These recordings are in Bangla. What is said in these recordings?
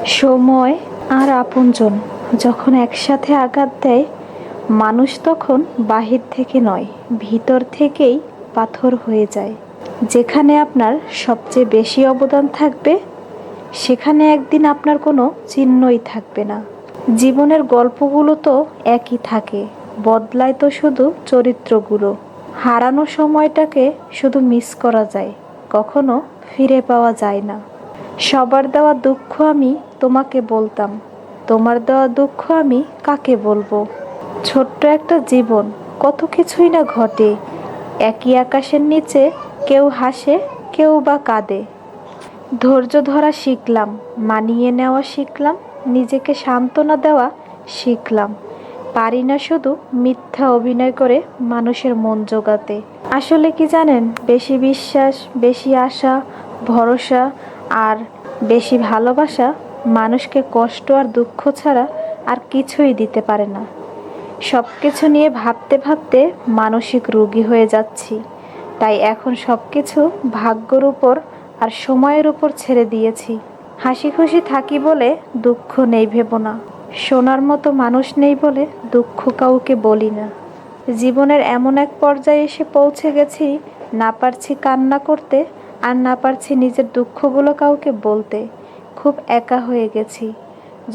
সময় আর আপনজন যখন একসাথে আঘাত দেয়, মানুষ তখন বাহির থেকে নয়, ভিতর থেকেই পাথর হয়ে যায়। যেখানে আপনার সবচেয়ে বেশি অবদান থাকবে, সেখানে একদিন আপনার কোনো চিহ্নই থাকবে না। জীবনের গল্পগুলো তো একই থাকে, বদলায় তো শুধু চরিত্রগুলো। হারানো সময়টাকে শুধু মিস করা যায়, কখনো ফিরে পাওয়া যায় না। সবার দেওয়া দুঃখ আমি তোমাকে বলতাম, তোমার দেওয়া দুঃখ আমি কাকে বলবো। ছোট্ট একটা জীবন, কত কিছুই না ঘটে। একই আকাশের নিচে কেউ হাসে, কেউ বা কাঁদে। ধৈর্য ধরা শিখলাম, মানিয়ে নেওয়া শিখলাম, নিজেকে সান্ত্বনা দেওয়া শিখলাম। পারি না শুধু মিথ্যা অভিনয় করে মানুষের মন জোগাতে। আসলে কি জানেন, বেশি বিশ্বাস, বেশি আশা, ভরসা আর বেশি ভালোবাসা মানুষকে কষ্ট আর দুঃখ ছাড়া আর কিছুই দিতে পারে না। সব কিছু নিয়ে ভাবতে ভাবতে মানসিক রোগী হয়ে যাচ্ছি। তাই এখন সব কিছু ভাগ্যর উপর আর সময়ের উপর ছেড়ে দিয়েছি। হাসি খুশি থাকি বলে দুঃখ নেই ভেবো না। শোনার মতো মানুষ নেই বলে দুঃখ কাউকে বলি না। জীবনের এমন এক পর্যায়ে এসে পৌঁছে গেছি, না পারছি কান্না করতে, আর না পারছি নিজের দুঃখগুলো কাউকে বলতে। খুব একা হয়ে গেছি।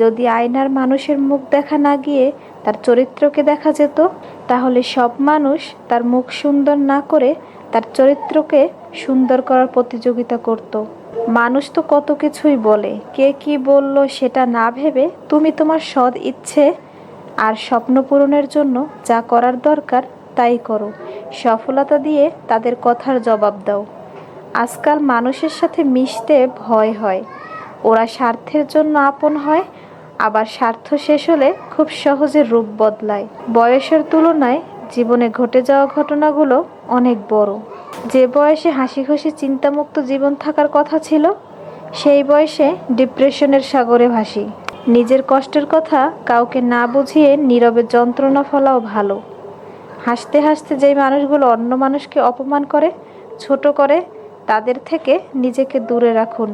যদি আয়নার মানুষের মুখ দেখা না গিয়ে তার চরিত্রকে দেখা যেত, তাহলে সব মানুষ তার মুখ সুন্দর না করে তার চরিত্রকে সুন্দর করার প্রতিযোগিতা করত। মানুষ তো কত কিছুই বলে, কে কি বলল সেটা না ভেবে তুমি তোমার সৎ ইচ্ছে আর স্বপ্ন পূরণের জন্য যা করার দরকার তাই করো। সফলতা দিয়ে তাদের কথার জবাব দাও। আজকাল মানুষের সাথে মিশতে ভয় হয়। ওরা স্বার্থের জন্য আপন হয়, আবার স্বার্থ শেষ হলে খুব সহজে রূপ বদলায়। বয়সের তুলনায় জীবনে ঘটে যাওয়া ঘটনাগুলো অনেক বড়। যে বয়সে হাসি খুশি চিন্তামুক্ত জীবন থাকার কথা ছিল, সেই বয়সে ডিপ্রেশনের সাগরে ভাসি। নিজের কষ্টের কথা কাউকে না বুঝিয়ে নীরবে যন্ত্রণা ফলাও ভালো। হাসতে হাসতে যেই মানুষগুলো অন্য মানুষকে অপমান করে, ছোট করে, তাদের থেকে নিজেকে দূরে রাখুন।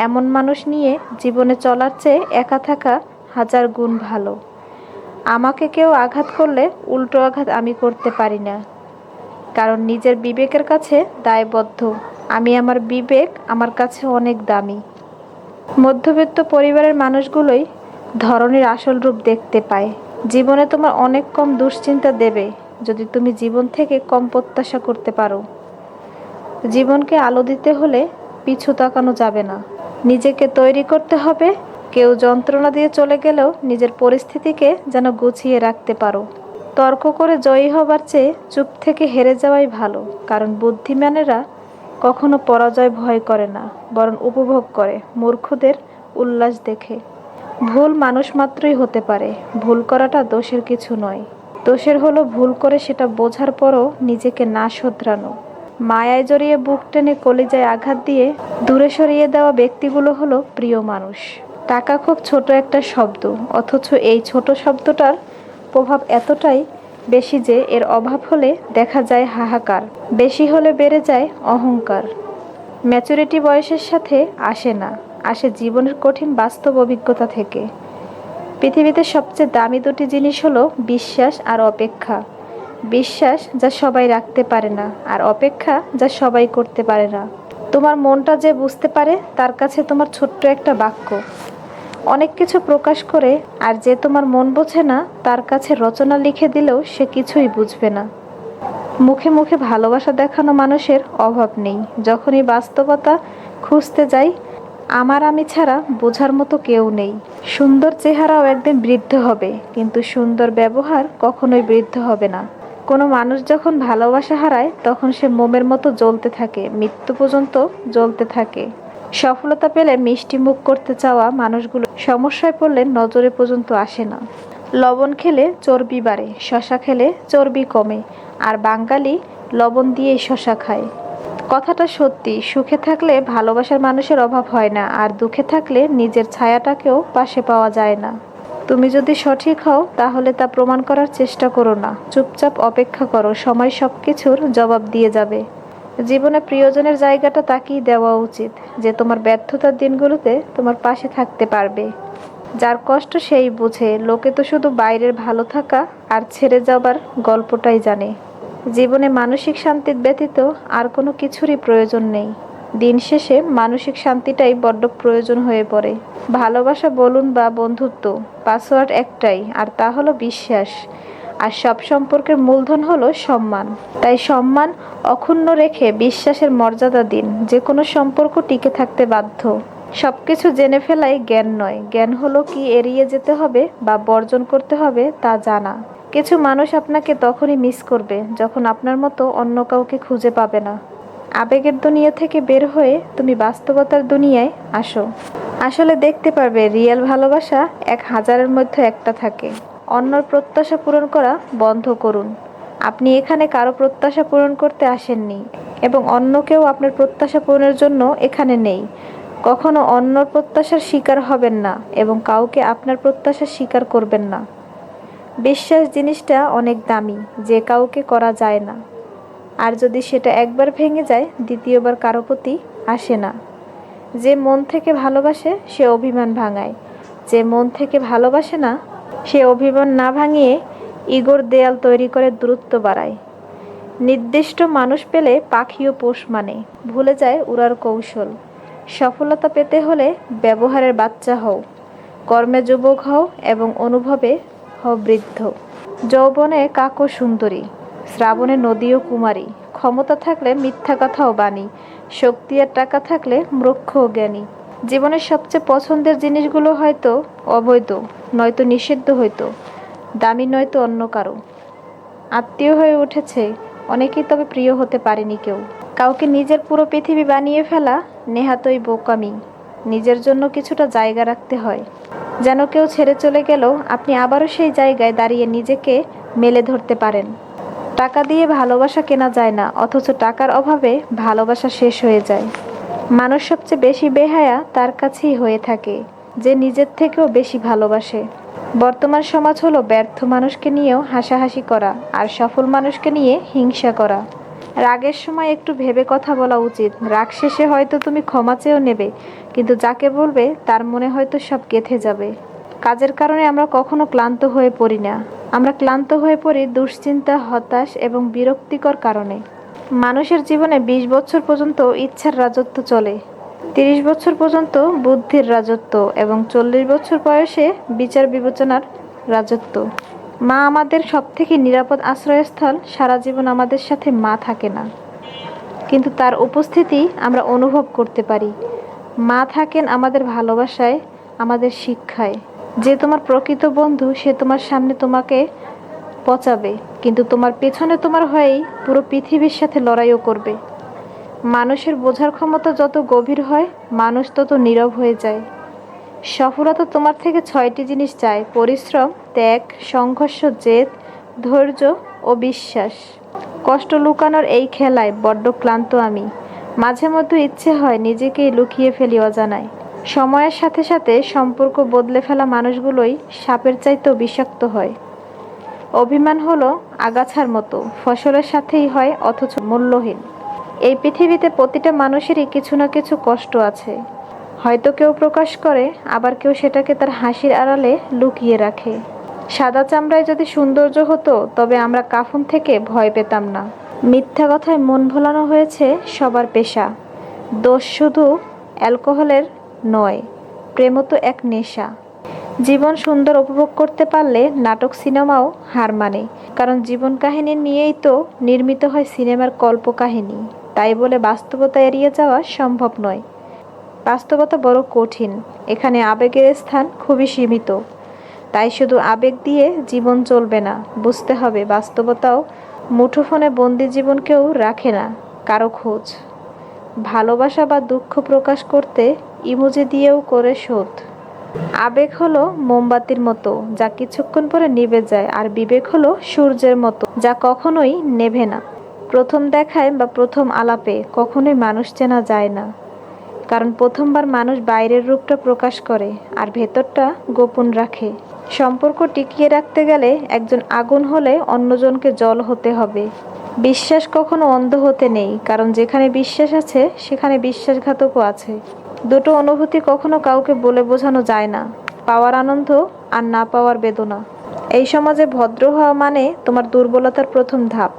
এমন মানুষ নিয়ে জীবনে চলার চেয়ে একা থাকা হাজার গুণ ভালো। আমাকে কেউ আঘাত করলে উল্টো আঘাত আমি করতে পারি না, কারণ নিজের বিবেকের কাছে দায়বদ্ধ। আমার বিবেক আমার কাছে অনেক দামি। মধ্যবিত্ত পরিবারের মানুষগুলোই ধরনের আসল রূপ দেখতে পায়। জীবনে তোমার অনেক কম দুশ্চিন্তা দেবে যদি তুমি জীবন থেকে কম প্রত্যাশা করতে পারো। জীবনকে আলো দিতে হলে পিছু তাকানো যাবে না, নিজেকে তৈরি করতে হবে। কেউ যন্ত্রণা দিয়ে চলে গেলেও নিজের পরিস্থিতিকে যেন গুছিয়ে রাখতে পারো। তর্ক করে জয়ী হবার চেয়ে চুপ থেকে হেরে যাওয়াই ভালো, কারণ বুদ্ধিমানেরা কখনো পরাজয় ভয় করে না, বরং উপভোগ করে মূর্খদের উল্লাস দেখে। ভুল মানুষ মাত্রই হতে পারে, ভুল করাটা দোষের কিছু নয়। দোষের হলো ভুল করে সেটা বোঝার পরও নিজেকে না শোধরানো। মায়ায় জড়িয়ে বুক টেনে কলিজায় আঘাত দিয়ে দূরে সরিয়ে দেওয়া ব্যক্তিগুলো হলো প্রিয় মানুষ। টাকা খুব ছোট একটা শব্দ, অথচ এই ছোট শব্দটার প্রভাব এতটাই বেশি যে এর অভাব হলে দেখা যায় হাহাকার, বেশি হলে বেড়ে যায় অহংকার। ম্যাচুরিটি বয়সের সাথে আসে না, আসে জীবনের কঠিন বাস্তব অভিজ্ঞতা থেকে। পৃথিবীতে সবচেয়ে দামি দুটি জিনিস হলো বিশ্বাস আর অপেক্ষা। বিশ্বাস যা সবাই রাখতে পারে না, আর অপেক্ষা যা সবাই করতে পারে না। তোমার মনটা যে বুঝতে পারে, তার কাছে তোমার ছোট্ট একটা বাক্য অনেক কিছু প্রকাশ করে, আর যে তোমার মন বোঝে না, তার কাছে রচনা লিখে দিলেও সে কিছুই বুঝবে না। মুখে মুখে ভালোবাসা দেখানো মানুষের অভাব নেই, যখনই বাস্তবতা খুঁজতে যাই আমি ছাড়া বোঝার মতো কেউ নেই। সুন্দর চেহারাও একদিন বৃদ্ধ হবে, কিন্তু সুন্দর ব্যবহার কখনোই বৃদ্ধ হবে না। কোনো মানুষ যখন ভালোবাসা হারায়, তখন সে মোমের মতো জ্বলতে থাকে, মৃত্যু পর্যন্ত জ্বলতে থাকে। সফলতা পেলে মিষ্টি মুখ করতে চাওয়া মানুষগুলো সমস্যায় পড়লে নজরে পর্যন্ত আসে না। লবণ খেলে চর্বি বাড়ে, শশা খেলে চর্বি কমে, আর বাঙালি লবণ দিয়েই শশা খায়। কথাটা সত্যি, সুখে থাকলে ভালোবাসার মানুষের অভাব হয় না, আর দুঃখে থাকলে নিজের ছায়াটাকেও পাশে পাওয়া যায় না। তুমি যদি সঠিক হও, তাহলে তা প্রমাণ করার চেষ্টা করো না, চুপচাপ অপেক্ষা করো, সময় সব কিছুর জবাব দিয়ে যাবে। জীবনে প্রিয়জনের জায়গাটা তাকেই দেওয়া উচিত, যে তোমার ব্যর্থতার দিনগুলোতে তোমার পাশে থাকতে পারবে। যার কষ্ট সেই বুঝে, লোকে তো শুধু বাইরের ভালো থাকা আর ছেড়ে যাবার গল্পটাই জানে। জীবনে মানসিক শান্তির ব্যতীত আর কোনো কিছুরই প্রয়োজন নেই। দিন শেষে মানসিক শান্তিটাই বড্ড প্রয়োজন হয়ে পড়ে। ভালোবাসা বলুন বা বন্ধুত্ব, পাসওয়ার্ড একটাই, আর তা হলো বিশ্বাস। আর সব সম্পর্কের মূলধন হলো সম্মান। তাই সম্মান অক্ষুণ্ণ রেখে বিশ্বাসের মর্যাদা দিন। যে কোনো সম্পর্ক টিকে থাকতে বাধ্য। সবকিছু জেনে ফেলাই জ্ঞান নয়, জ্ঞান হলো কি এড়িয়ে যেতে হবে বা বর্জন করতে হবে তা জানা। কিছু মানুষ আপনাকে তখনই মিস করবে যখন আপনার মতো অন্য কাউকে খুঁজে পাবে না। আবেগের দুনিয়া থেকে বের হয়ে তুমি বাস্তবতার দুনিয়ায় আসো। আসলে দেখতে পারবে রিয়েল ভালোবাসা 1000-এর মধ্যে একটা থাকে। অন্যর প্রত্যাশা পূরণ করা বন্ধ করুন। আপনি এখানে কারো প্রত্যাশা পূরণ করতে আসেননি, এবং অন্য কেউ আপনার প্রত্যাশা পূরণের জন্য এখানে নেই। কখনো অন্যর প্রত্যাশার শিকার হবেন না, এবং কাউকে আপনার প্রত্যাশা স্বীকার করবেন না। বিশ্বাস জিনিসটা অনেক দামি, যে কাউকে করা যায় না। আর যদি সেটা একবার ভেঙে যায়, দ্বিতীয়বার কারো প্রতি আসে না। যে মন থেকে ভালোবাসে সে অভিমান ভাঙায়, যে মন থেকে ভালোবাসে না সে অভিমান না ভাঙিয়ে ইগোর দেয়াল তৈরি করে দূরত্ব বাড়ায়। নির্দিষ্ট মানুষ পেলে পাখিও পোষ মানে, ভুলে যায় উড়ার কৌশল। সফলতা পেতে হলে ব্যবহারের বাচ্চা হও, কর্মে যুবক হও, এবং অনুভবে হও বৃদ্ধ। যৌবনে কাকও সুন্দরী, শ্রাবণে নদীও কুমারী। ক্ষমতা থাকলে মিথ্যা কথাও বাণী, শক্তি আর টাকা থাকলে মূর্খ ও জ্ঞানী। জীবনের সবচেয়ে পছন্দের জিনিসগুলো হয়তো অবৈধ, নয়তো নিষিদ্ধ, হয়তো দামি, নয়তো অন্য কারো। আত্মীয় হয়ে উঠেছে অনেকেই, তবে প্রিয় হতে পারেনি কেউ। কাউকে নিজের পুরো পৃথিবী বানিয়ে ফেলা নেহাতই বোকামি। নিজের জন্য কিছুটা জায়গা রাখতে হয়, যেন কেউ ছেড়ে চলে গেলেও আপনি আবারও সেই জায়গায় দাঁড়িয়ে নিজেকে মেলে ধরতে পারেন। টাকা দিয়ে ভালোবাসা কেনা যায় না, অথচ টাকার অভাবে ভালোবাসা শেষ হয়ে যায়। মানুষ সবচেয়ে বেশি বেহায়া তার কাছেই হয়ে থাকে, যে নিজের থেকেও বেশি ভালোবাসে। বর্তমান সমাজ হলো ব্যর্থ মানুষকে নিয়েও হাসাহাসি করা, আর সফল মানুষকে নিয়ে হিংসা করা। রাগের সময় একটু ভেবে কথা বলা উচিত। রাগ শেষে হয়তো তুমি ক্ষমা চেয়েও নেবে, কিন্তু যাকে বলবে তার মনে হয়তো সব গেঁথে যাবে। কাজের কারণে আমরা কখনো ক্লান্ত হয়ে পড়ি না, আমরা ক্লান্ত হয়ে পড়ি দুশ্চিন্তা, হতাশ এবং বিরক্তিকর কারণে। মানুষের জীবনে 20 বছর পর্যন্ত ইচ্ছার রাজত্ব চলে, 30 বছর পর্যন্ত বুদ্ধির রাজত্ব, এবং 40 বছর বয়সে বিচার বিবেচনার রাজত্ব। মা আমাদের সবথেকে নিরাপদ আশ্রয়স্থল। সারা জীবন আমাদের সাথে মা থাকে না, কিন্তু তার উপস্থিতি আমরা অনুভব করতে পারি। মা থাকেন আমাদের ভালোবাসায়, আমাদের শিক্ষায়। যে তোমার প্রকৃত বন্ধু সে তোমার সামনে তোমাকে পচাবে, কিন্তু তোমার পেছনে তোমার হয়েই পুরো পৃথিবীর সাথে লড়াইও করবে। মানুষের বোঝার ক্ষমতা যত গভীর হয়, মানুষ তত নীরব হয়ে যায়। সফলতা তোমার থেকে 6টি জিনিস চায়: পরিশ্রম, ত্যাগ, সংঘর্ষ, জেদ, ধৈর্য ও বিশ্বাস। কষ্ট লুকানোর এই খেলায় বড্ড ক্লান্ত আমি। মাঝে মধ্যে ইচ্ছে হয় নিজেকেই লুকিয়ে ফেলি অজানায়। সময়ের সাথে সাথে সম্পর্ক বদলে ফেলা মানুষগুলোই সাপের চাইতেও বিষাক্ত হয়। অভিমান হলো আগাছার মতো, ফসলের সাথেই হয় অথচ মূল্যহীন। এই পৃথিবীতে প্রতিটা মানুষেরই কিছু না কিছু কষ্ট আছে। হয়তো কেউ প্রকাশ করে, আবার কেউ সেটাকে তার হাসির আড়ালে লুকিয়ে রাখে। সাদা চামড়ায় যদি সৌন্দর্য হতো, তবে আমরা কাফন থেকে ভয় পেতাম না। মিথ্যা কথায় মন ভোলানো হয়েছে সবার পেশা। দোষ শুধু অ্যালকোহলের নয়, প্রেমও তো এক নেশা। জীবন সুন্দর উপভোগ করতে পারলে নাটক সিনেমাও হার মানে, কারণ জীবন কাহিনী নিয়েই তো নির্মিত হয় সিনেমার কল্পকাহিনী। তাই বলে বাস্তবতা এড়িয়ে যাওয়া সম্ভব নয়। বাস্তবতা বড় কঠিন, এখানে আবেগের স্থান খুবই সীমিত। তাই শুধু আবেগ দিয়ে জীবন চলবে না, বুঝতে হবে বাস্তবতাও মুঠোফোনে বন্দি জীবন কেউ রাখে না কারো খোঁজ। ভালোবাসা বা দুঃখ প্রকাশ করতে ইমোজি দিয়েও করে শোধ। আবেগ হলো মোমবাতির মতো, যা কিছুক্ষণ পরে নিভে যায়, আর বিবেক হলো সূর্যের মতো, যা কখনোই নেভে না। প্রথম দেখায় বা প্রথম আলাপে কখনোই মানুষ চেনা যায় না, কারণ প্রথমবার মানুষ বাইরের রূপটা প্রকাশ করে আর ভেতরটা গোপন রাখে। সম্পর্ক টিকিয়ে রাখতে গেলে একজন আগুন হলে অন্যজনকে জল হতে হবে। বিশ্বাস কখনো অন্ধ হতে নেই, কারণ যেখানে বিশ্বাস আছে সেখানে বিশ্বাসঘাতকও আছে। দুটো অনুভূতি কখনো কাউকে বলে বোঝানো যায় না, পাওয়ার আনন্দ আর না পাওয়ার বেদনা। এই সমাজে ভদ্র হওয়া মানে তোমার দুর্বলতার প্রথম ধাপ।